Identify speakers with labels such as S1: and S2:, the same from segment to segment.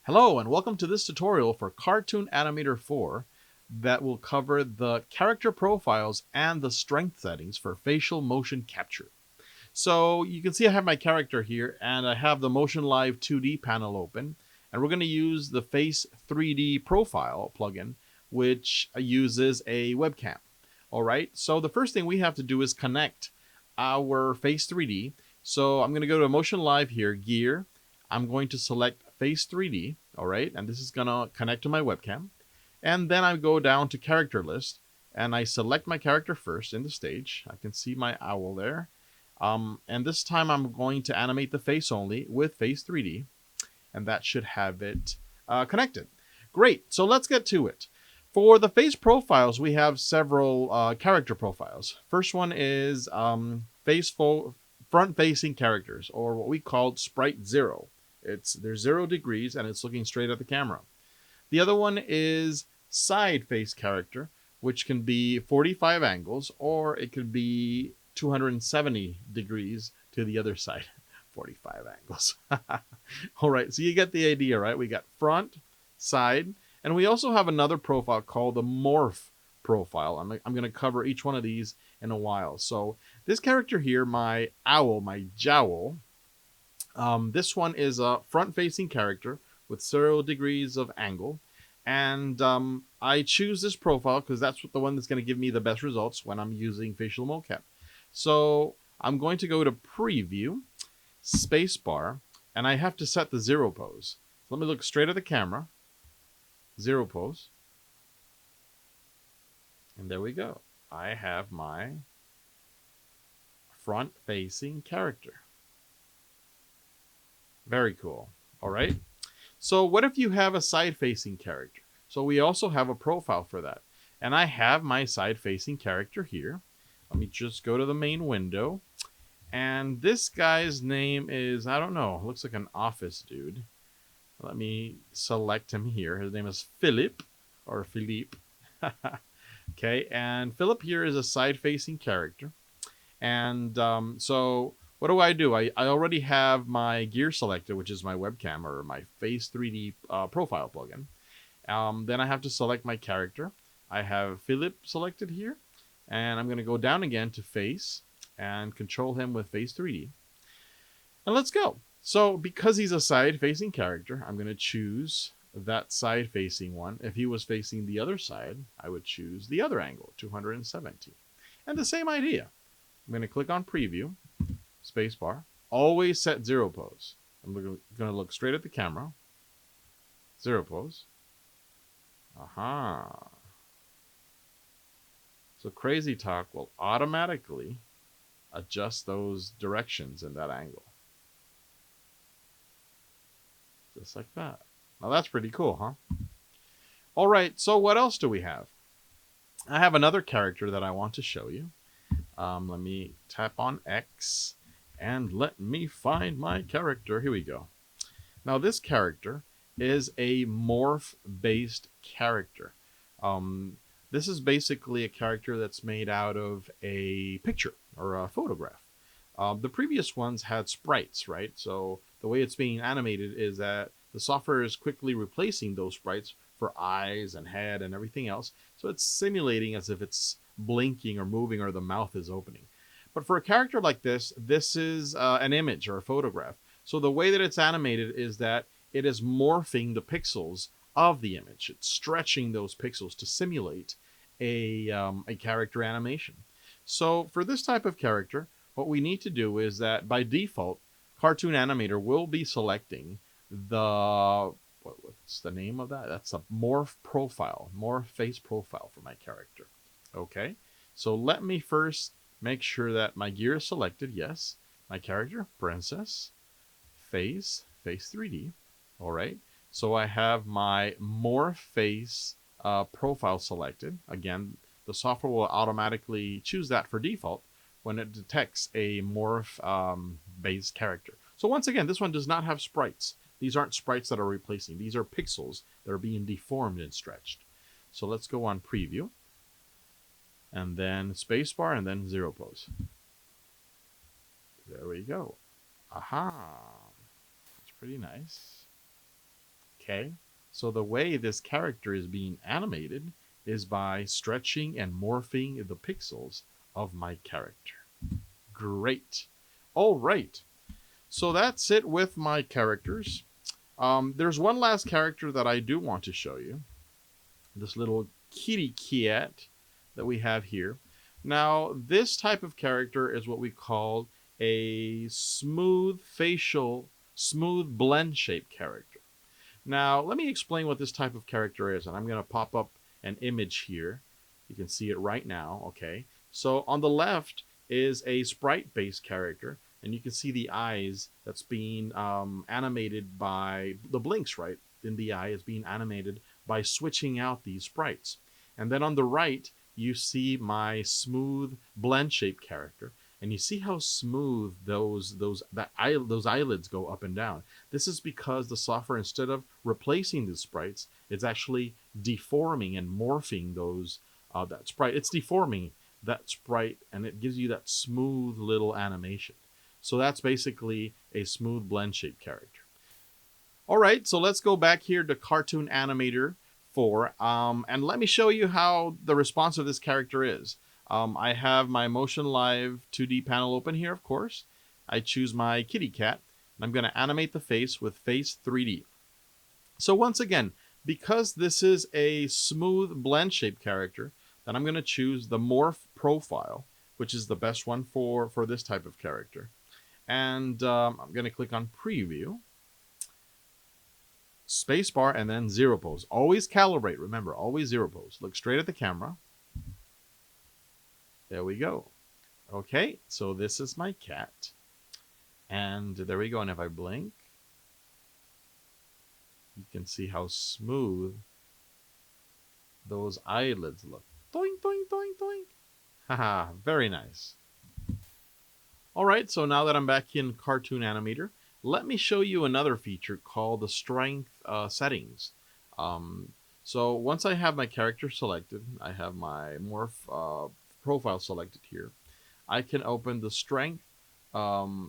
S1: Hello and welcome to this tutorial for Cartoon Animator 4 that will cover the character profiles and the strength settings for facial motion capture. So you can see I have my character here and I have the Motion Live 2D panel open, and we're going to use the Face 3D Profile plugin, which uses a webcam. All right, so the first thing we have to do is connect our Face 3D. So I'm going to go to Motion Live here, Gear. I'm going to select Face 3D, all right, and this is going to connect to my webcam. And then I go down to Character List, and I select my character first in the stage. I can see my owl there. And this time I'm going to animate the face only with Face 3D, and that should have it connected. Great, so let's get to it. For the face profiles, we have several character profiles. First one is front-facing characters, or what we call sprite 0. There's 0 degrees, and it's looking straight at the camera. The other one is side face character, which can be 45 angles, or it could be 270 degrees to the other side. 45 angles. All right, so you get the idea, right? We got front, side, and we also have another profile called the morph profile. I'm going to cover each one of these in a while. So this character here, my owl, my jowl, this one is a front-facing character with 0 degrees of angle. And I choose this profile because that's the one that's going to give me the best results when I'm using facial mocap. So I'm going to go to Preview, Spacebar, and I have to set the 0 pose. Let me look straight at the camera. 0 pose. And there we go. I have my front-facing character. Very cool. All right. So what if you have a side-facing character? So we also have a profile for that. And I have my side-facing character here. Let me just go to the main window. And this guy's name is, I don't know, looks like an office dude. Let me select him here. His name is Philip, or Philippe. Okay, and Philip here is a side-facing character. And so what do? I already have my gear selected, which is my webcam or my Face 3D profile plugin. Then I have to select my character. I have Philip selected here. And I'm going to go down again to Face and control him with Face 3D. And let's go. So because he's a side-facing character, I'm going to choose that side-facing one. If he was facing the other side, I would choose the other angle, 270. And the same idea. I'm going to click on Preview, Spacebar. Always set 0 pose. I'm going to look straight at the camera. 0 pose. Aha. So Crazy Talk will automatically adjust those directions in that angle. Just like that. Now that's pretty cool, huh? All right, so what else do we have? I have another character that I want to show you. Let me tap on X and let me find my character. Here we go. Now this character is a morph-based character. This is basically a character that's made out of a picture or a photograph. The previous ones had sprites, right? So the way it's being animated is that the software is quickly replacing those sprites for eyes and head and everything else. So it's simulating as if it's blinking or moving or the mouth is opening. But for a character like this, this is an image or a photograph. So the way that it's animated is that it is morphing the pixels of the image. It's stretching those pixels to simulate a character animation. So for this type of character, what we need to do is that by default, Cartoon Animator will be selecting what's the name of that? That's a morph profile, morph face profile for my character. Okay, so let me first make sure that my gear is selected. Yes, my character, princess, face 3D. All right, so I have my morph face profile selected. Again, the software will automatically choose that for default when it detects a morph based character. So once again, this one does not have sprites. These aren't sprites that are replacing. These are pixels that are being deformed and stretched. So let's go on Preview, and then Spacebar, and then 0 pose. There we go. Aha. That's pretty nice. Okay, so the way this character is being animated is by stretching and morphing the pixels of my character. Great. All right, so that's it with my characters. There's one last character that I do want to show you. This little kitty cat that we have here. Now, this type of character is what we call a smooth facial, smooth blend shape character. Now, let me explain what this type of character is, and I'm going to pop up an image here. You can see it right now, okay? So on the left is a sprite-based character, and you can see the eyes that's being animated by the blinks, right? In the eye is being animated by switching out these sprites. And then on the right, you see my smooth blend shape character, and you see how smooth those eyelids go up and down. This is because the software, instead of replacing the sprites, it's actually deforming and morphing those that sprite. It's deforming that sprite, and it gives you that smooth little animation. So that's basically a smooth blend shape character. All right, so let's go back here to Cartoon Animator 4, and let me show you how the response of this character is. I have my Motion Live 2D panel open here, of course. I choose my kitty cat, and I'm going to animate the face with Face 3D. So once again, because this is a smooth blend shape character, then I'm going to choose the Morph Profile, which is the best one for this type of character. And I'm going to click on Preview, spacebar, and then zero pose. Always calibrate, remember, always zero pose. Look straight at the camera. There we go. Okay, so this is my cat. And there we go. And if I blink, you can see how smooth those eyelids look. Doink, doink, doink, doink. Haha, very nice. All right, so now that I'm back in Cartoon Animator, let me show you another feature called the strength settings. So once I have my character selected, I have my morph profile selected here, I can open the strength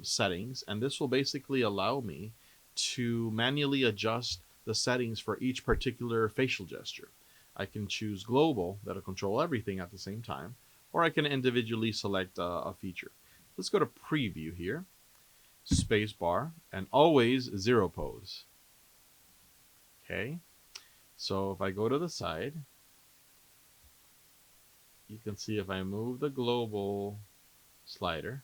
S1: settings, and this will basically allow me to manually adjust the settings for each particular facial gesture. I can choose global, that'll control everything at the same time, or I can individually select a feature. Let's go to preview here, spacebar, and always zero pose. Okay, so if I go to the side, you can see if I move the global slider,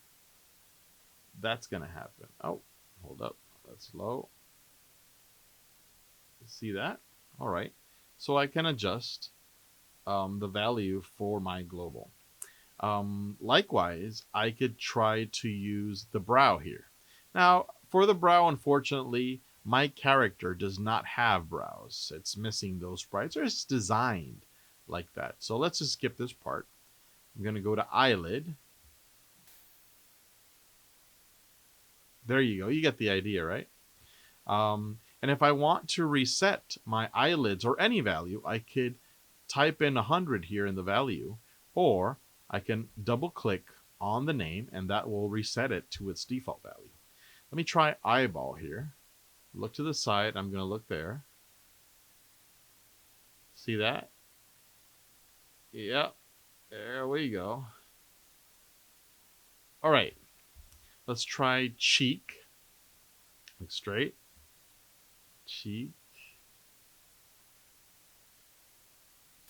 S1: that's going to happen. Oh, hold up, that's low. See that? All right, so I can adjust the value for my global. Likewise, I could try to use the brow here. Now, for the brow, unfortunately, my character does not have brows. It's missing those sprites, or it's designed like that. So let's just skip this part. I'm going to go to eyelid. There you go. You get the idea, right? And if I want to reset my eyelids or any value, I could type in 100 here in the value, or I can double click on the name and that will reset it to its default value. Let me try eyeball here. Look to the side. I'm going to look there. See that? Yep. There we go. All right. Let's try cheek. Look straight. Cheek.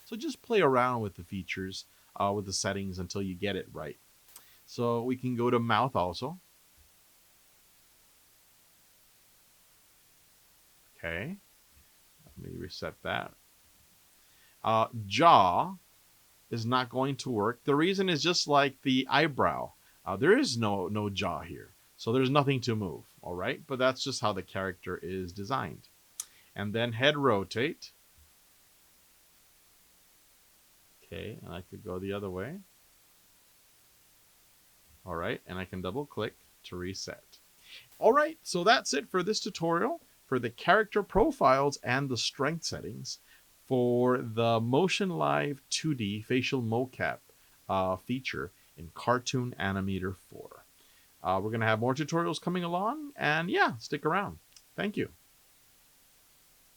S1: So just play around with the features, with the settings until you get it right. So we can go to mouth also. Okay. Let me reset that. Jaw is not going to work. The reason is just like the eyebrow. There is no jaw here. So there's nothing to move. All right. But that's just how the character is designed. And then head rotate. Okay. And I could go the other way. All right. And I can double click to reset. All right. So that's it for this tutorial for the character profiles and the strength settings for the Motion Live 2D facial mocap feature in Cartoon Animator 4. We're going to have more tutorials coming along, and yeah, stick around. Thank you.